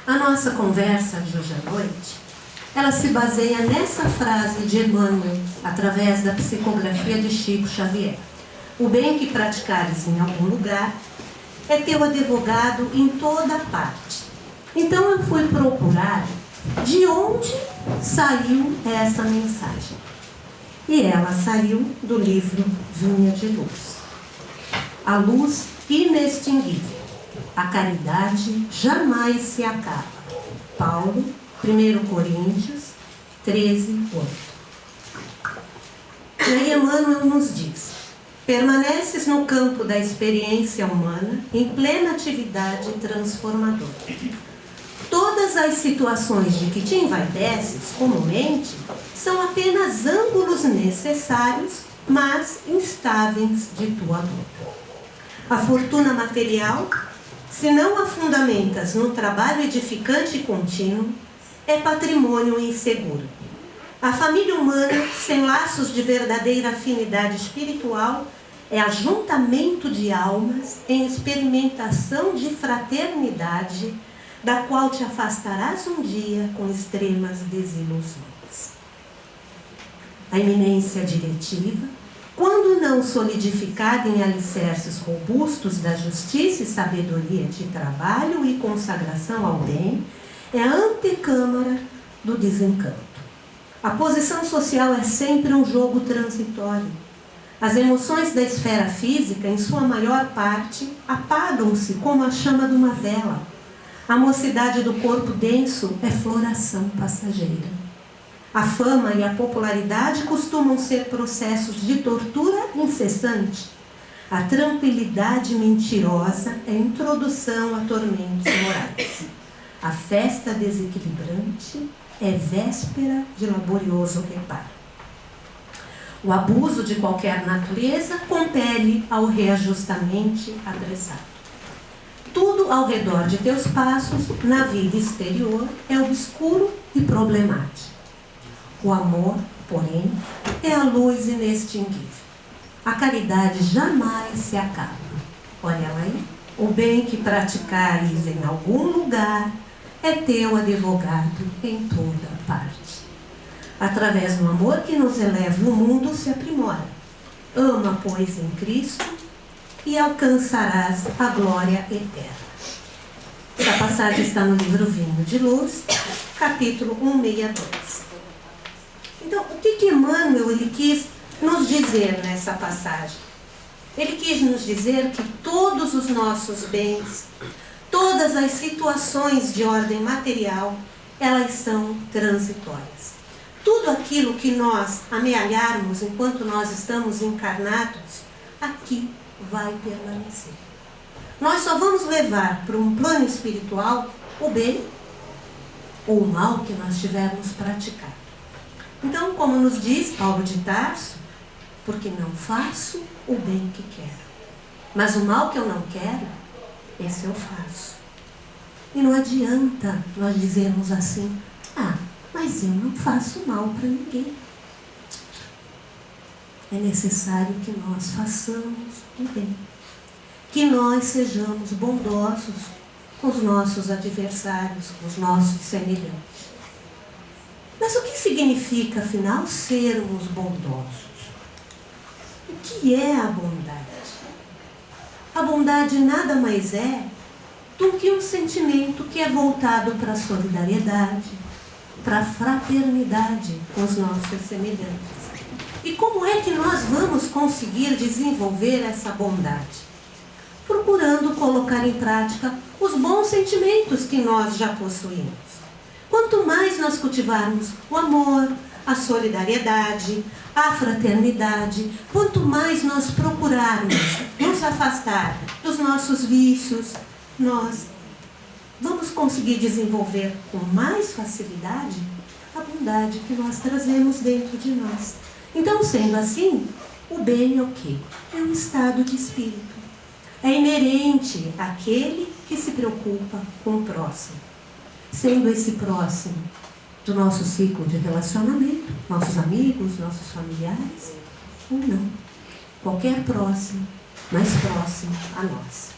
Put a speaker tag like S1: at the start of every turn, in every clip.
S1: A nossa conversa de hoje à noite, ela se baseia nessa frase de Emmanuel, através da psicografia de Chico Xavier. O bem que praticares em algum lugar é teu advogado em toda parte. Então eu fui procurar de onde saiu essa mensagem. E ela saiu do livro Vinha de Luz. A luz inextinguível. A caridade jamais se acaba. Paulo, 1 Coríntios 13, 8. E aí Emmanuel nos diz: permaneces no campo da experiência humana em plena atividade transformadora. Todas as situações de que te envaideces comumente são apenas ângulos necessários, mas instáveis de tua luta. A fortuna material, se não a fundamentas no trabalho edificante e contínuo, é patrimônio inseguro. A família humana, sem laços de verdadeira afinidade espiritual, é ajuntamento de almas em experimentação de fraternidade, da qual te afastarás um dia com extremas desilusões. A eminência diretiva, quando não solidificada em alicerces robustos da justiça e sabedoria de trabalho e consagração ao bem, é a antecâmara do desencanto. A posição social é sempre um jogo transitório. As emoções da esfera física, em sua maior parte, apagam-se como a chama de uma vela. A mocidade do corpo denso é floração passageira. A fama e a popularidade costumam ser processos de tortura incessante. A tranquilidade mentirosa é introdução a tormentos morais. A festa desequilibrante é véspera de laborioso reparo. O abuso de qualquer natureza compele ao reajustamento apressado. Tudo ao redor de teus passos, na vida exterior, é obscuro e problemático. O amor, porém, é a luz inextinguível. A caridade jamais se acaba. Olha lá aí. O bem que praticares em algum lugar é teu advogado em toda parte. Através do amor que nos eleva, o mundo se aprimora. Ama, pois, em Cristo, e alcançarás a glória eterna. Essa passagem está no livro Vinho de Luz, capítulo 162. Então, o que Emmanuel ele quis nos dizer nessa passagem? Ele quis nos dizer que todos os nossos bens, todas as situações de ordem material, elas são transitórias. Tudo aquilo que nós amealharmos enquanto nós estamos encarnados, aqui vai permanecer. Nós só vamos levar para um plano espiritual o bem ou o mal que nós tivermos praticado. Então, como nos diz Paulo de Tarso, porque não faço o bem que quero, mas o mal que eu não quero, esse eu faço. E não adianta nós dizermos assim: mas eu não faço mal para ninguém. É necessário que nós façamos o bem. Que nós sejamos bondosos com os nossos adversários, com os nossos semelhantes. Mas o que significa, afinal, sermos bondosos? O que é a bondade? A bondade nada mais é do que um sentimento que é voltado para a solidariedade, para a fraternidade com os nossos semelhantes. E como é que nós vamos conseguir desenvolver essa bondade? Procurando colocar em prática os bons sentimentos que nós já possuímos. Quanto mais nós cultivarmos o amor, a solidariedade, a fraternidade, quanto mais nós procurarmos nos afastar dos nossos vícios, nós vamos conseguir desenvolver com mais facilidade a bondade que nós trazemos dentro de nós. Então, sendo assim, o bem é o quê? É um estado de espírito. É inerente àquele que se preocupa com o próximo. Sendo esse próximo do nosso ciclo de relacionamento, nossos amigos, nossos familiares, ou não. Qualquer próximo, mais próximo a nós.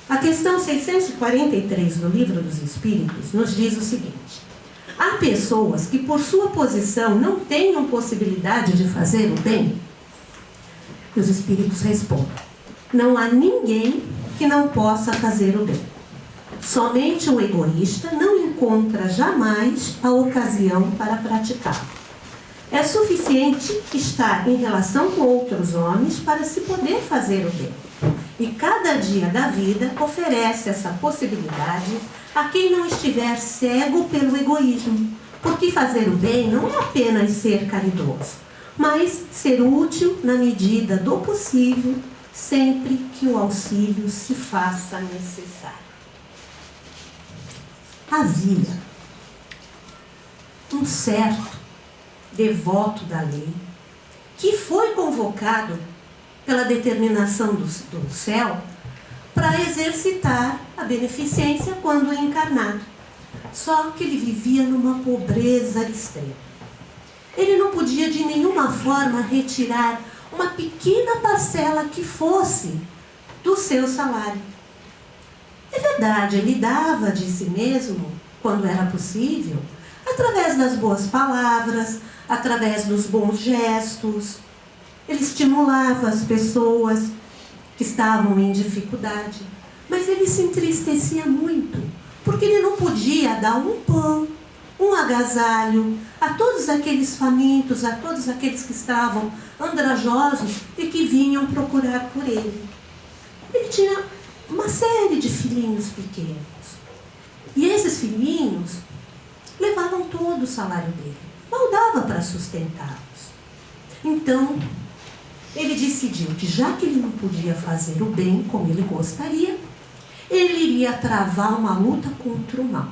S1: A questão 643 do Livro dos Espíritos nos diz o seguinte: há pessoas que por sua posição não tenham possibilidade de fazer o bem? E os Espíritos respondem: não há ninguém que não possa fazer o bem. Somente o egoísta não encontra jamais a ocasião para praticá-lo. É suficiente estar em relação com outros homens para se poder fazer o bem. E cada dia da vida oferece essa possibilidade a quem não estiver cego pelo egoísmo. Porque fazer o bem não é apenas ser caridoso, mas ser útil na medida do possível, sempre que o auxílio se faça necessário. Havia um certo devoto da lei que foi convocado pela determinação do céu para exercitar a beneficência quando encarnado. Só que ele vivia numa pobreza extrema. Ele não podia de nenhuma forma retirar uma pequena parcela que fosse do seu salário. É verdade, ele dava de si mesmo, quando era possível, através das boas palavras, através dos bons gestos. Ele estimulava as pessoas que estavam em dificuldade, mas ele se entristecia muito, porque ele não podia dar um pão, um agasalho a todos aqueles famintos, a todos aqueles que estavam andrajosos e que vinham procurar por ele. Ele tinha uma série de filhinhos pequenos, e esses filhinhos levavam todo o salário dele, não dava para sustentá-los. Então, ele decidiu que, já que ele não podia fazer o bem como ele gostaria, ele iria travar uma luta contra o mal.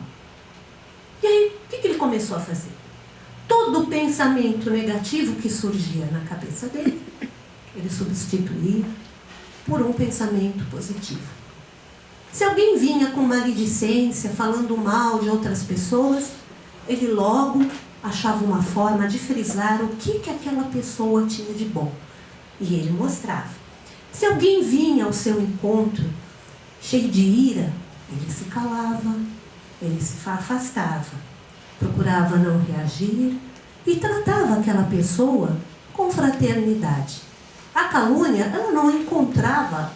S1: E aí, o que ele começou a fazer? Todo o pensamento negativo que surgia na cabeça dele, ele substituía por um pensamento positivo. Se alguém vinha com maledicência, falando mal de outras pessoas, ele logo achava uma forma de frisar o que aquela pessoa tinha de bom. E ele mostrava. Se alguém vinha ao seu encontro cheio de ira, ele se calava, ele se afastava, procurava não reagir e tratava aquela pessoa com fraternidade. A calúnia, ela não encontrava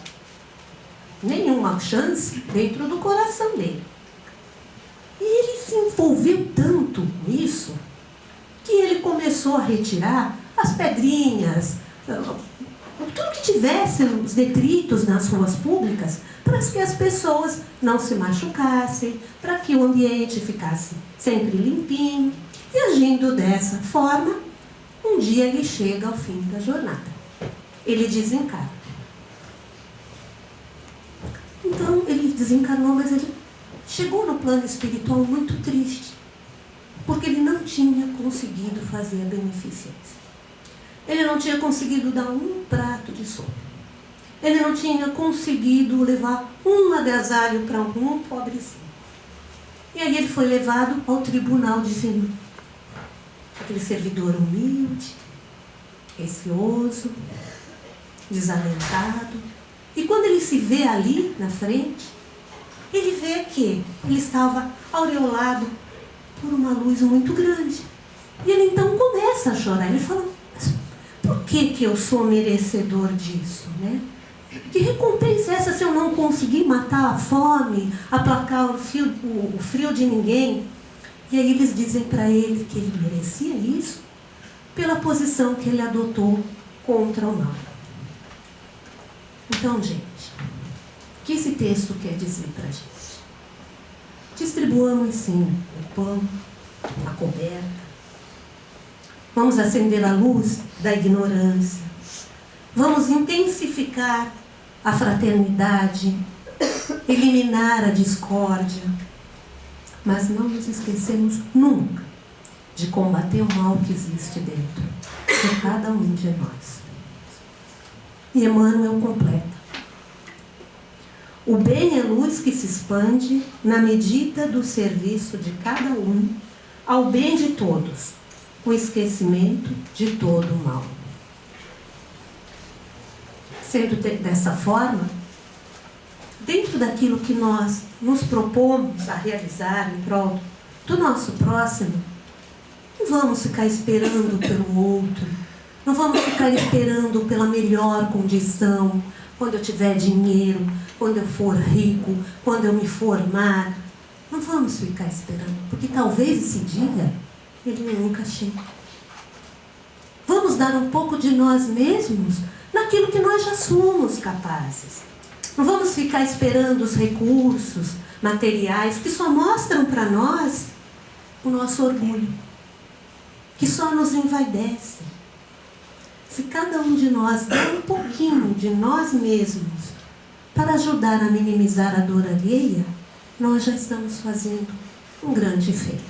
S1: nenhuma chance dentro do coração dele. E ele se envolveu tanto nisso que ele começou a retirar as pedrinhas, tudo que tivesse os detritos nas ruas públicas, para que as pessoas não se machucassem, para que o ambiente ficasse sempre limpinho. E agindo dessa forma, um dia ele chega ao fim da jornada. Ele desencarna. Então, ele desencarnou, mas ele chegou no plano espiritual muito triste, porque ele não tinha conseguido fazer a beneficência. Ele não tinha conseguido dar um prato de sopa. Ele não tinha conseguido levar um agasalho para algum pobrezinho. E aí ele foi levado ao tribunal divino. Aquele servidor humilde, receoso, desalentado. E quando ele se vê ali na frente, ele vê que ele estava aureolado por uma luz muito grande. E ele então começa a chorar. Ele fala: mas por que eu sou merecedor disso, né? Que recompensa é essa se eu não conseguir matar a fome, aplacar o frio de ninguém? E aí eles dizem para ele que ele merecia isso pela posição que ele adotou contra o mal. Então, gente, o que esse texto quer dizer para a gente? Distribuamos sim o pão, a coberta. Vamos acender a luz da ignorância. Vamos intensificar a fraternidade, eliminar a discórdia. Mas não nos esquecemos nunca de combater o mal que existe dentro de cada um de nós. E Emmanuel completa: o bem é luz que se expande na medida do serviço de cada um ao bem de todos, o esquecimento de todo o mal. Sendo dessa forma, dentro daquilo que nós nos propomos a realizar em prol do nosso próximo, não vamos ficar esperando pelo outro, não vamos ficar esperando pela melhor condição, quando eu tiver dinheiro, quando eu for rico, quando eu me formar. Não vamos ficar esperando, porque talvez esse dia ele nunca chegue. Vamos dar um pouco de nós mesmos naquilo que nós já somos capazes. Não vamos ficar esperando os recursos materiais que só mostram para nós o nosso orgulho, que só nos envaidece. Se cada um de nós der um pouquinho de nós mesmos para ajudar a minimizar a dor alheia, nós já estamos fazendo um grande feito.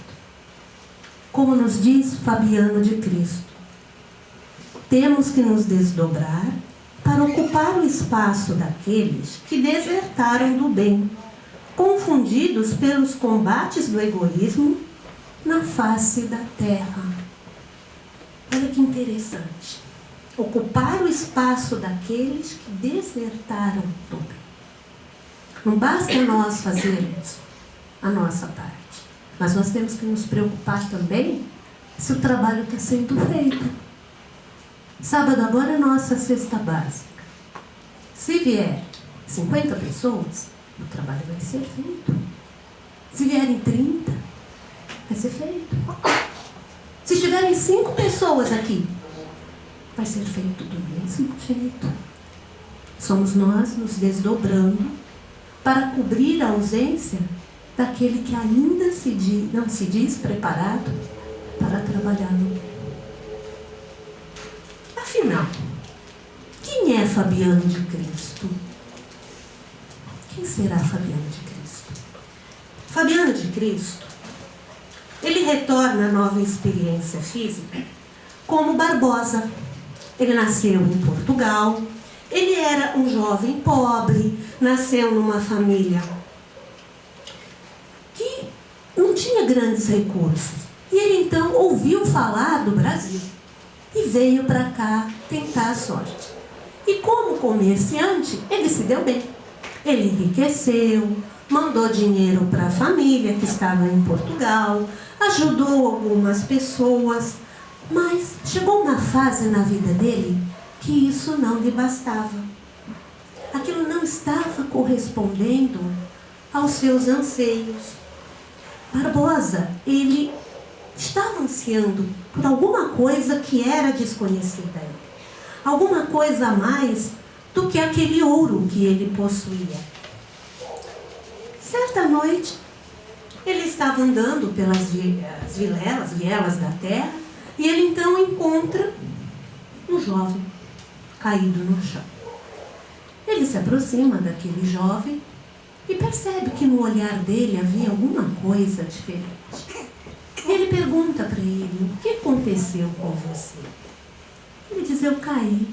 S1: Como nos diz Fabiano de Cristo, temos que nos desdobrar para ocupar o espaço daqueles que desertaram do bem, confundidos pelos combates do egoísmo na face da terra. Olha que interessante. Ocupar o espaço daqueles que desertaram do bem. Não basta nós fazermos a nossa parte, mas nós temos que nos preocupar também se o trabalho está sendo feito. Sábado agora é nossa cesta básica. Se vier 50 pessoas, o trabalho vai ser feito. Se vierem 30, vai ser feito. Se estiverem 5 pessoas aqui, vai ser feito do mesmo jeito. Somos nós nos desdobrando para cobrir a ausência daquele que ainda não se diz preparado para trabalhar no bem. Afinal, quem é Fabiano de Cristo? Quem será Fabiano de Cristo? Fabiano de Cristo, ele retorna à nova experiência física como Barbosa. Ele nasceu em Portugal, ele era um jovem pobre, nasceu numa família que não tinha grandes recursos. E ele então ouviu falar do Brasil e veio para cá tentar a sorte. E como comerciante, ele se deu bem. Ele enriqueceu, mandou dinheiro para a família que estava em Portugal, ajudou algumas pessoas, mas chegou uma fase na vida dele que isso não lhe bastava. Aquilo não estava correspondendo aos seus anseios. Barbosa, ele estava ansiando por alguma coisa que era desconhecida a ele. Alguma coisa a mais do que aquele ouro que ele possuía. Certa noite, ele estava andando pelas vielas da terra, e ele então encontra um jovem caído no chão. Ele se aproxima daquele jovem e percebe que no olhar dele havia alguma coisa diferente. E ele pergunta para ele: o que aconteceu com você? Ele diz: eu caí.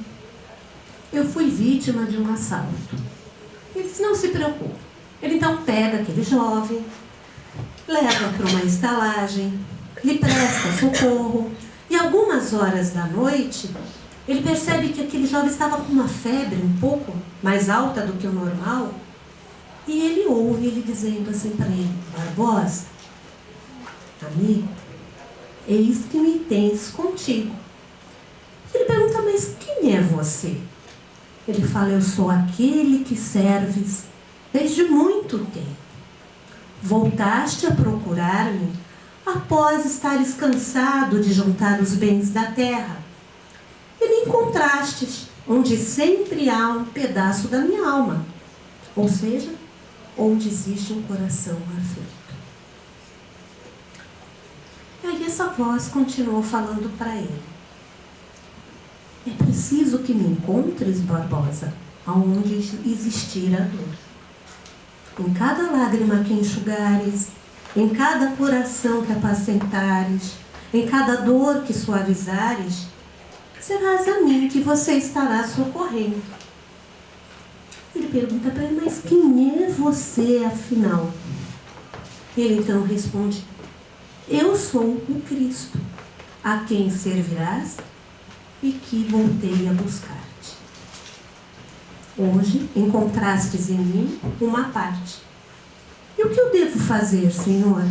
S1: Eu fui vítima de um assalto. Ele diz: não se preocupe. Ele então pega aquele jovem, leva para uma estalagem, lhe presta socorro. E algumas horas da noite, ele percebe que aquele jovem estava com uma febre um pouco mais alta do que o normal. E ele ouve ele dizendo assim para ele: Barbosa, amigo, eis que me tens contigo. Ele pergunta: mas quem é você? Ele fala: eu sou aquele que serves desde muito tempo. Voltaste a procurar-me após estares cansado de juntar os bens da terra. E me encontrastes onde sempre há um pedaço da minha alma, ou seja, onde existe um coração aflito. E aí essa voz continuou falando para ele: é preciso que me encontres, Barbosa, aonde existir a dor. Em cada lágrima que enxugares, em cada coração que apacentares, em cada dor que suavizares, serás a mim que você estará socorrendo. Ele pergunta para ele: mas quem é você, afinal? Ele então responde: eu sou o Cristo, a quem servirás e que voltei a buscar-te. Hoje encontrastes em mim uma parte. E o que eu devo fazer, Senhor?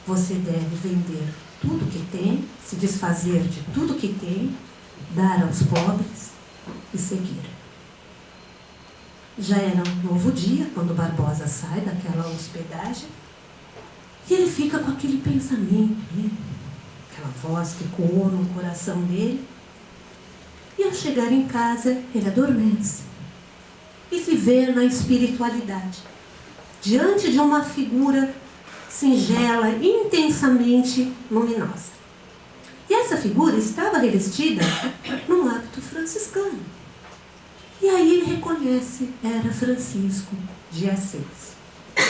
S1: Você deve vender tudo que tem, se desfazer de tudo que tem, dar aos pobres e seguir. Já era um novo dia quando Barbosa sai daquela hospedagem e ele fica com aquele pensamento, né? Aquela voz que ecoou no coração dele. E ao chegar em casa, ele adormece e se vê na espiritualidade, diante de uma figura singela, intensamente luminosa. E essa figura estava revestida num hábito franciscano. E aí ele reconhece, era Francisco de Assis,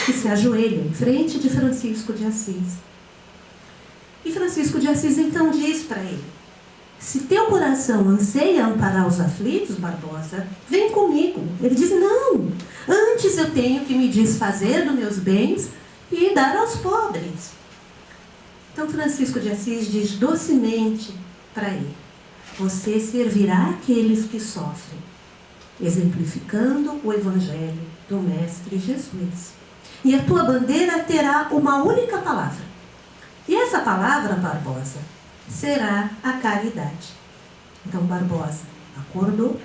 S1: que se ajoelha em frente de Francisco de Assis. E Francisco de Assis então diz para ele: se teu coração anseia amparar os aflitos, Barbosa, vem comigo. Ele diz: não, antes eu tenho que me desfazer dos meus bens e dar aos pobres. Então Francisco de Assis diz docemente para ele: você servirá aqueles que sofrem, exemplificando o Evangelho do Mestre Jesus. E a tua bandeira terá uma única palavra. E essa palavra, Barbosa, será a caridade. Então Barbosa acordou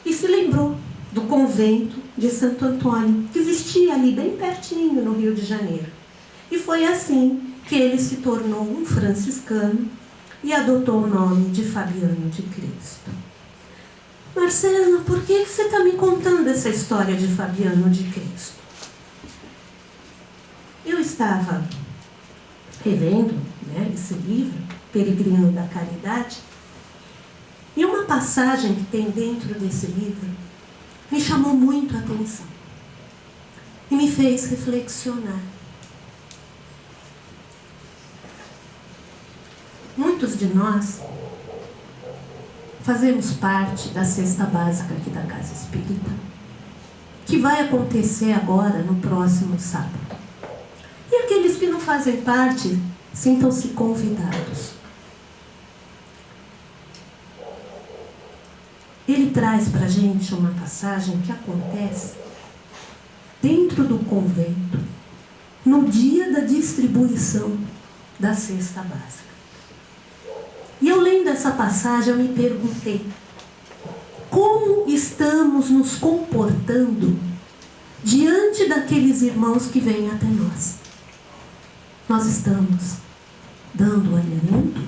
S1: e se lembrou do convento de Santo Antônio, que existia ali bem pertinho no Rio de Janeiro. E foi assim que ele se tornou um franciscano e adotou o nome de Fabiano de Cristo. Marcelo, por que você está me contando essa história de Fabiano de Cristo? Eu estava revendo, né, esse livro, Peregrino da Caridade, e uma passagem que tem dentro desse livro me chamou muito a atenção e me fez reflexionar. Muitos de nós fazemos parte da cesta básica aqui da Casa Espírita, que vai acontecer agora no próximo sábado. E aqueles que não fazem parte, sintam-se convidados. Ele traz para a gente uma passagem que acontece dentro do convento, no dia da distribuição da cesta básica. E eu lendo essa passagem, eu me perguntei: como estamos nos comportando diante daqueles irmãos que vêm até nós? Nós estamos dando o alimento?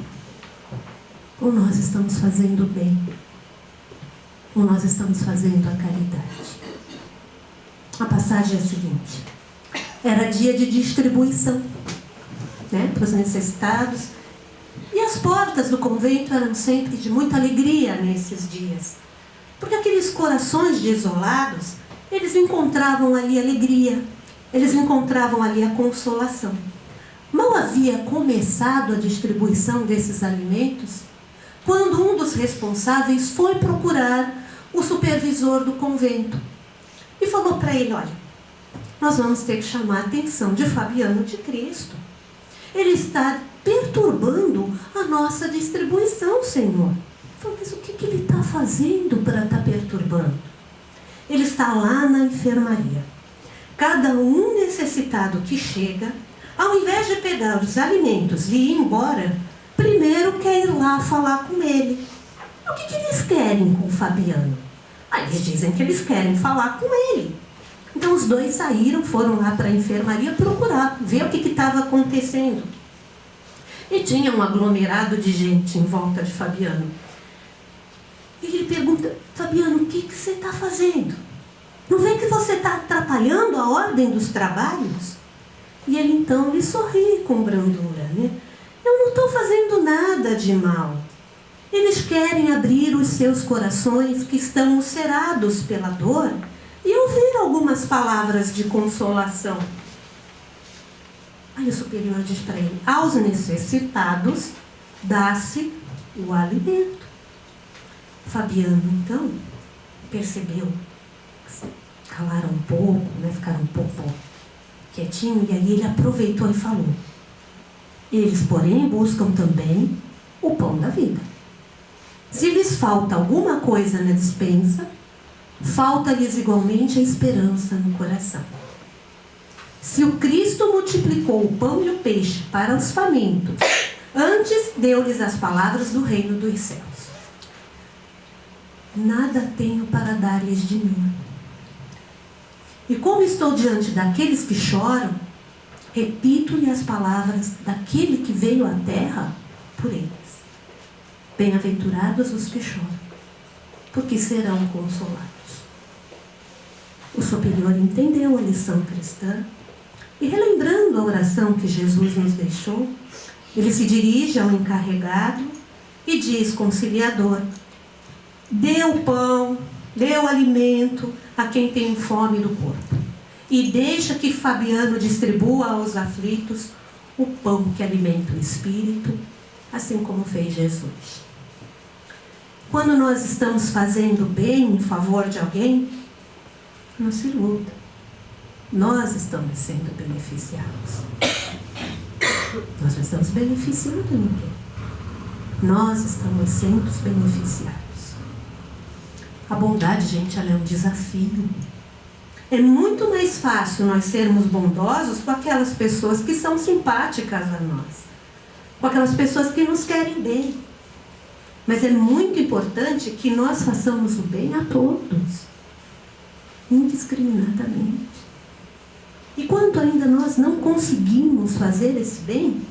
S1: Ou nós estamos fazendo o bem? Ou nós estamos fazendo a caridade? A passagem é a seguinte: era dia de distribuição, né, para os necessitados. E as portas do convento eram sempre de muita alegria nesses dias. Porque aqueles corações de isolados, eles encontravam ali alegria, eles encontravam ali a consolação. Mal havia começado a distribuição desses alimentos, quando um dos responsáveis foi procurar o supervisor do convento e falou para ele: olha, nós vamos ter que chamar a atenção de Fabiano de Cristo. Ele está perturbando a nossa distribuição, Senhor. Falei: mas o que ele está fazendo para estar perturbando? Ele está lá na enfermaria. Cada um necessitado que chega, ao invés de pegar os alimentos e ir embora, primeiro quer ir lá falar com ele. O que eles querem com o Fabiano? Eles dizem que eles querem falar com ele. Então os dois saíram, foram lá para a enfermaria procurar, ver o que estava acontecendo. E tinha um aglomerado de gente em volta de Fabiano. E ele pergunta: Fabiano, o que você está fazendo? Não vê que você está atrapalhando a ordem dos trabalhos? E ele então lhe sorri com brandura, né? Eu não estou fazendo nada de mal. Eles querem abrir os seus corações que estão ulcerados pela dor e ouvir algumas palavras de consolação. Aí o superior diz para ele: aos necessitados dá-se o alimento. Fabiano então percebeu, calaram um pouco, né, ficaram um pouco quietinho, e aí ele aproveitou e falou: eles, porém, buscam também o pão da vida. Se lhes falta alguma coisa na despensa, falta-lhes igualmente a esperança no coração. Se o Cristo multiplicou o pão e o peixe para os famintos, antes deu-lhes as palavras do reino dos céus. Nada tenho para dar-lhes de mim. E como estou diante daqueles que choram, repito-lhe as palavras daquele que veio à terra por eles. Bem-aventurados os que choram, porque serão consolados. O superior entendeu a lição cristã e, relembrando a oração que Jesus nos deixou, ele se dirige ao encarregado e diz, conciliador: dê o pão, dê o alimento a quem tem fome do corpo, e deixa que Fabiano distribua aos aflitos o pão que alimenta o espírito, assim como fez Jesus. Quando nós estamos fazendo bem em favor de alguém, não se iluda. Nós estamos sendo beneficiados. Nós não estamos beneficiando ninguém. Nós estamos sendo beneficiados. A bondade, gente, ela é um desafio. É muito mais fácil nós sermos bondosos com aquelas pessoas que são simpáticas a nós, com aquelas pessoas que nos querem bem. Mas é muito importante que nós façamos o bem a todos, indiscriminadamente. E quando ainda nós não conseguimos fazer esse bem,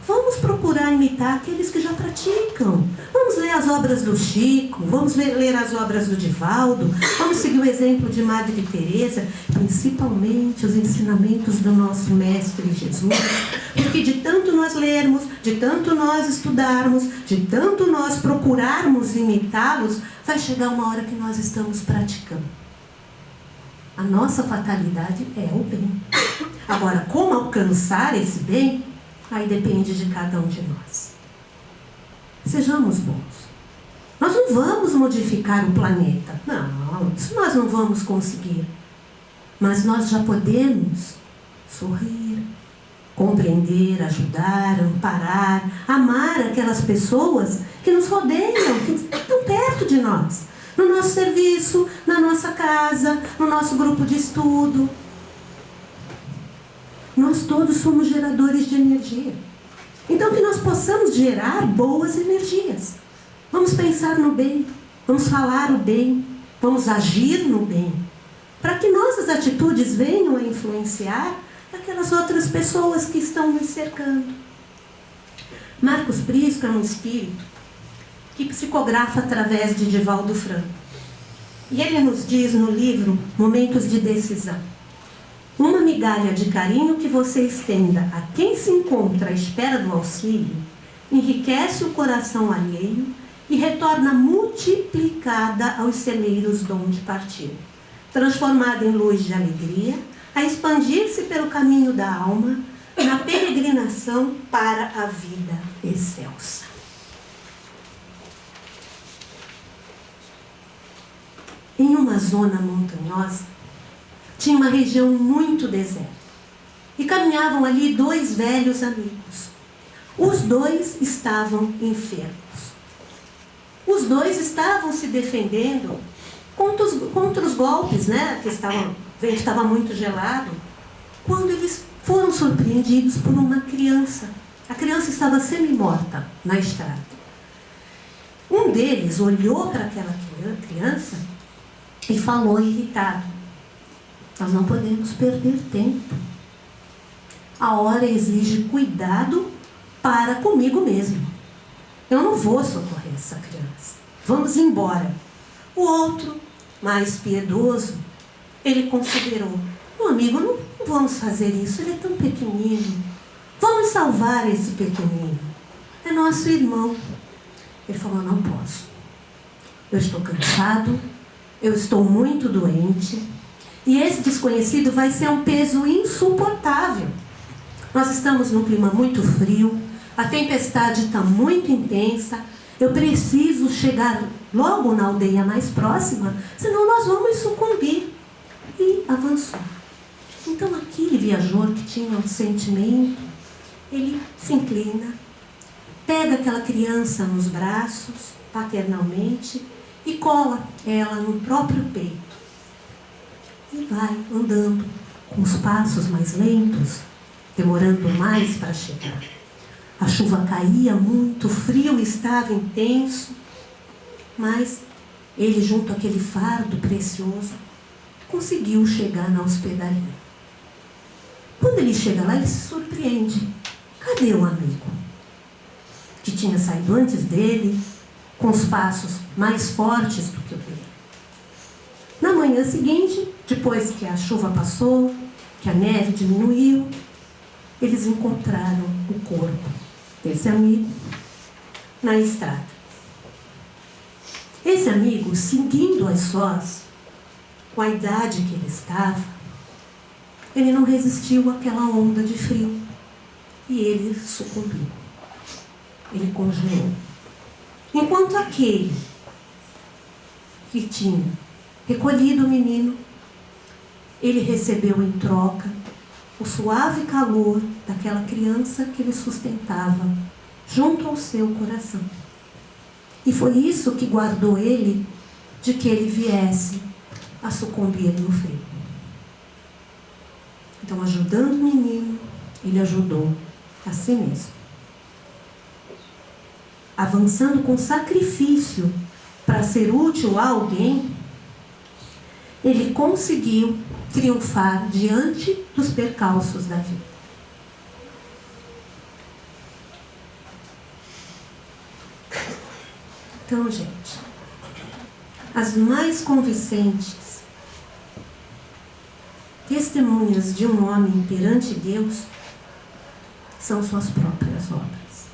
S1: vamos procurar imitar aqueles que já praticam. Vamos ler as obras do Chico, vamos ler as obras do Divaldo, vamos seguir o exemplo de Madre Teresa, principalmente os ensinamentos do nosso Mestre Jesus, porque de tanto nós lermos, de tanto nós estudarmos, de tanto nós procurarmos imitá-los, vai chegar uma hora que nós estamos praticando. A nossa fatalidade é o bem. Agora, como alcançar esse bem? Aí depende de cada um de nós. Sejamos bons. Nós não vamos modificar o planeta. Não, isso nós não vamos conseguir. Mas nós já podemos sorrir, compreender, ajudar, amparar, amar aquelas pessoas que nos rodeiam, que estão perto de nós. No nosso serviço, na nossa casa, no nosso grupo de estudo. Nós todos somos geradores de energia. Então que nós possamos gerar boas energias. Vamos pensar no bem, vamos falar o bem, vamos agir no bem. Para que nossas atitudes venham a influenciar aquelas outras pessoas que estão nos cercando. Marcos Prisco é um espírito que psicografa através de Divaldo Franco. E ele nos diz no livro Momentos de Decisão: uma migalha de carinho que você estenda a quem se encontra à espera do auxílio enriquece o coração alheio e retorna multiplicada aos celeiros de onde partiu, transformada em luz de alegria, a expandir-se pelo caminho da alma na peregrinação para a vida excelsa. Em uma zona montanhosa, tinha uma região muito deserta. E caminhavam ali dois velhos amigos. Os dois estavam enfermos. Os dois estavam se defendendo contra os golpes, né? O vento estava muito gelado. Quando eles foram surpreendidos por uma criança. A criança estava semi-morta na estrada. Um deles olhou para aquela criança e falou irritado: nós não podemos perder tempo. A hora exige cuidado para comigo mesmo. Eu não vou socorrer essa criança. Vamos embora. O outro, mais piedoso, ele considerou: meu amigo, não vamos fazer isso, ele é tão pequenino. Vamos salvar esse pequenino. É nosso irmão. Ele falou: não posso. Eu estou cansado, eu estou muito doente. E esse desconhecido vai ser um peso insuportável. Nós estamos num clima muito frio, a tempestade está muito intensa, eu preciso chegar logo na aldeia mais próxima, senão nós vamos sucumbir. E avançou. Então aquele viajor que tinha um sentimento, ele se inclina, pega aquela criança nos braços, paternalmente, e cola ela no próprio peito. E vai andando com os passos mais lentos, demorando mais para chegar. A chuva caía muito, o frio estava intenso, mas ele, junto àquele fardo precioso, conseguiu chegar na hospedaria. Quando ele chega lá, ele se surpreende. Cadê o amigo? Que tinha saído antes dele, com os passos mais fortes do que o dele. Na manhã seguinte, depois que a chuva passou, que a neve diminuiu, eles encontraram o corpo desse amigo na estrada. Esse amigo, seguindo as sós, com a idade que ele estava, ele não resistiu àquela onda de frio e ele sucumbiu. Ele congelou. Enquanto aquele que tinha recolhido o menino, ele recebeu em troca o suave calor daquela criança que ele sustentava junto ao seu coração. E foi isso que guardou ele de que ele viesse a sucumbir no frio. Então, ajudando o menino, ele ajudou a si mesmo. Avançando com sacrifício para ser útil a alguém, ele conseguiu triunfar diante dos percalços da vida. Então, gente, as mais convincentes testemunhas de um homem perante Deus são suas próprias obras.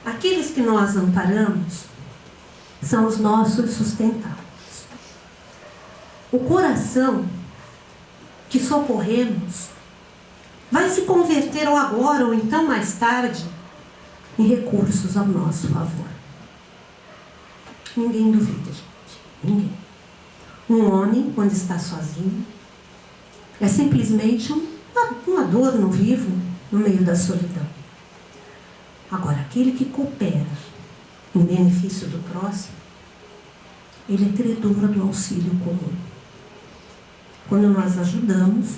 S1: Aqueles que nós amparamos são os nossos sustentáculos. O coração que socorremos vai se converter ou agora ou então mais tarde em recursos ao nosso favor. Ninguém duvida, gente. Ninguém. Um homem, quando está sozinho, é simplesmente um adorno vivo no meio da solidão. Agora, aquele que coopera em benefício do próximo, ele é credor do auxílio comum. Quando nós ajudamos,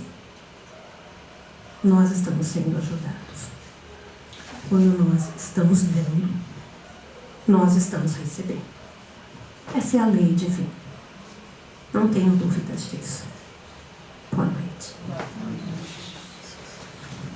S1: nós estamos sendo ajudados. Quando nós estamos dando, nós estamos recebendo. Essa é a lei divina. Não tenho dúvidas disso. Boa noite.